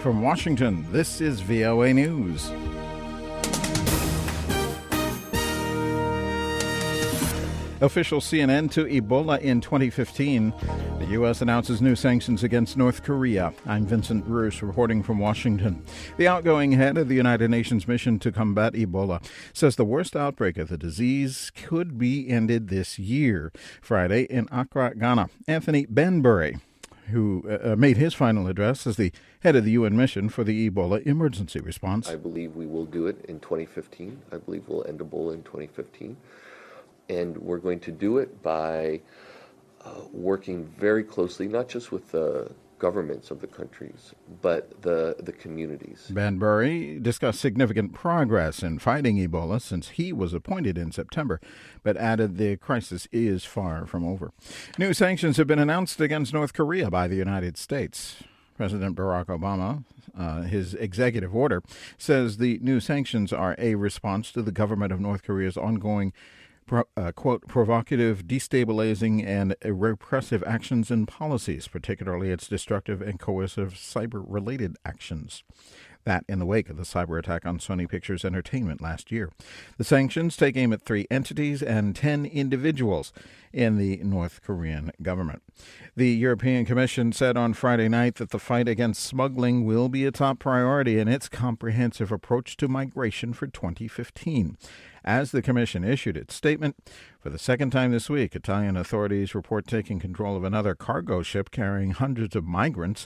From Washington, this is VOA News. Official CNN to Ebola in 2015. The U.S. announces new sanctions against North Korea. I'm Vincent Bruce reporting from Washington. The outgoing head of the United Nations mission to combat Ebola says the worst outbreak of the disease could be ended this year. Friday in Accra, Ghana, Anthony Banbury, who made his final address as the head of the UN mission for the Ebola Emergency Response. I believe we will do it in 2015. I believe we'll end Ebola in 2015. And we're going to do it by working very closely, not just with the governments of the countries, but the communities. Banbury discussed significant progress in fighting Ebola since he was appointed in September, but added the crisis is far from over. New sanctions have been announced against North Korea by the United States. President Barack Obama, his executive order, says the new sanctions are a response to the government of North Korea's ongoing quote, provocative, destabilizing, and repressive actions and policies, particularly its destructive and coercive cyber-related actions. That in the wake of the cyber attack on Sony Pictures Entertainment last year. The sanctions take aim at 3 entities and 10 individuals in the North Korean government. The European Commission said on Friday night that the fight against smuggling will be a top priority in its comprehensive approach to migration for 2015. As the Commission issued its statement, for the second time this week, Italian authorities report taking control of another cargo ship carrying hundreds of migrants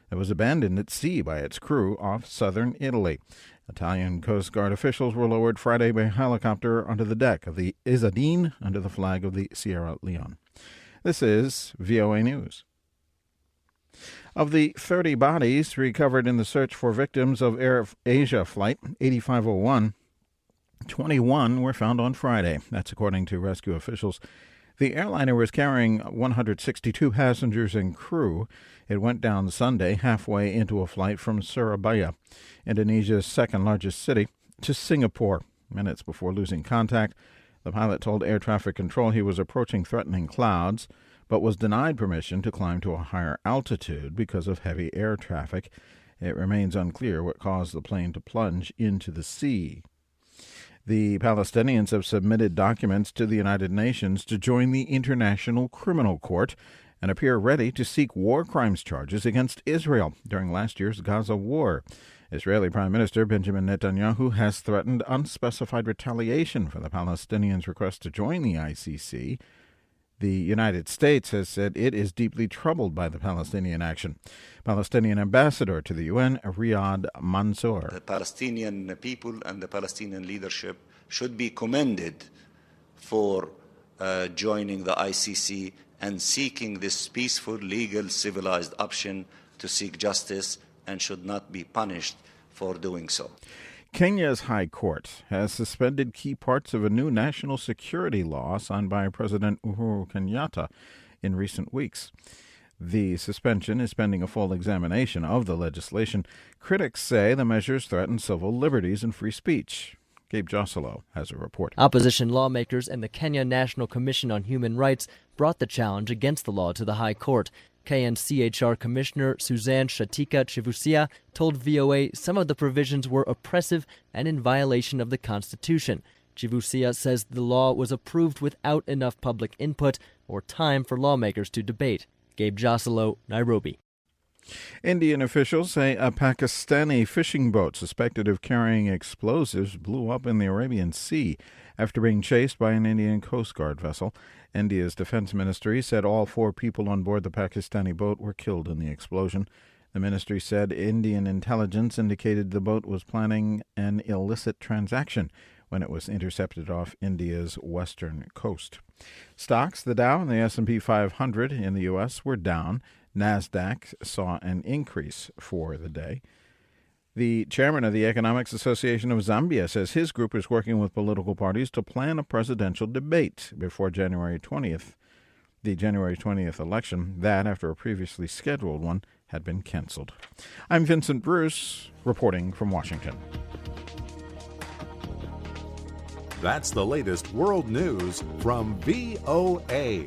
that was abandoned at sea by its crew off southern Italy. Italian Coast Guard officials were lowered Friday by helicopter onto the deck of the Isadine under the flag of the Sierra Leone. This is VOA News. Of the 30 bodies recovered in the search for victims of Air Asia Flight 8501, 21 were found on Friday. That's according to rescue officials. The airliner was carrying 162 passengers and crew. It went down Sunday halfway into a flight from Surabaya, Indonesia's second-largest city, to Singapore. Minutes before losing contact, the pilot told air traffic control he was approaching threatening clouds, but was denied permission to climb to a higher altitude because of heavy air traffic. It remains unclear what caused the plane to plunge into the sea. The Palestinians have submitted documents to the United Nations to join the International Criminal Court and appear ready to seek war crimes charges against Israel during last year's Gaza war. Israeli Prime Minister Benjamin Netanyahu has threatened unspecified retaliation for the Palestinians' request to join the ICC. The United States has said it is deeply troubled by the Palestinian action. Palestinian ambassador to the UN, Riyad Mansour. The Palestinian people and the Palestinian leadership should be commended for joining the ICC and seeking this peaceful, legal, civilized option to seek justice and should not be punished for doing so. Kenya's High Court has suspended key parts of a new national security law signed by President Uhuru Kenyatta in recent weeks. The suspension is pending a full examination of the legislation. Critics say the measures threaten civil liberties and free speech. Gabe Joselo has a report. Opposition lawmakers and the Kenya National Commission on Human Rights brought the challenge against the law to the High Court. KNCHR Commissioner Suzanne Shatika Chivusia told VOA some of the provisions were oppressive and in violation of the Constitution. Chivusia says the law was approved without enough public input or time for lawmakers to debate. Gabe Joselo, Nairobi. Indian officials say a Pakistani fishing boat suspected of carrying explosives blew up in the Arabian Sea after being chased by an Indian Coast Guard vessel. India's defense ministry said all 4 people on board the Pakistani boat were killed in the explosion. The ministry said Indian intelligence indicated the boat was planning an illicit transaction when it was intercepted off India's western coast. Stocks, the Dow and the S&P 500 in the U.S. were down. NASDAQ saw an increase for the day. The chairman of the Economics Association of Zambia says his group is working with political parties to plan a presidential debate before January 20th, the January 20th election, that after a previously scheduled one had been canceled. I'm Vincent Bruce, reporting from Washington. That's the latest world news from VOA.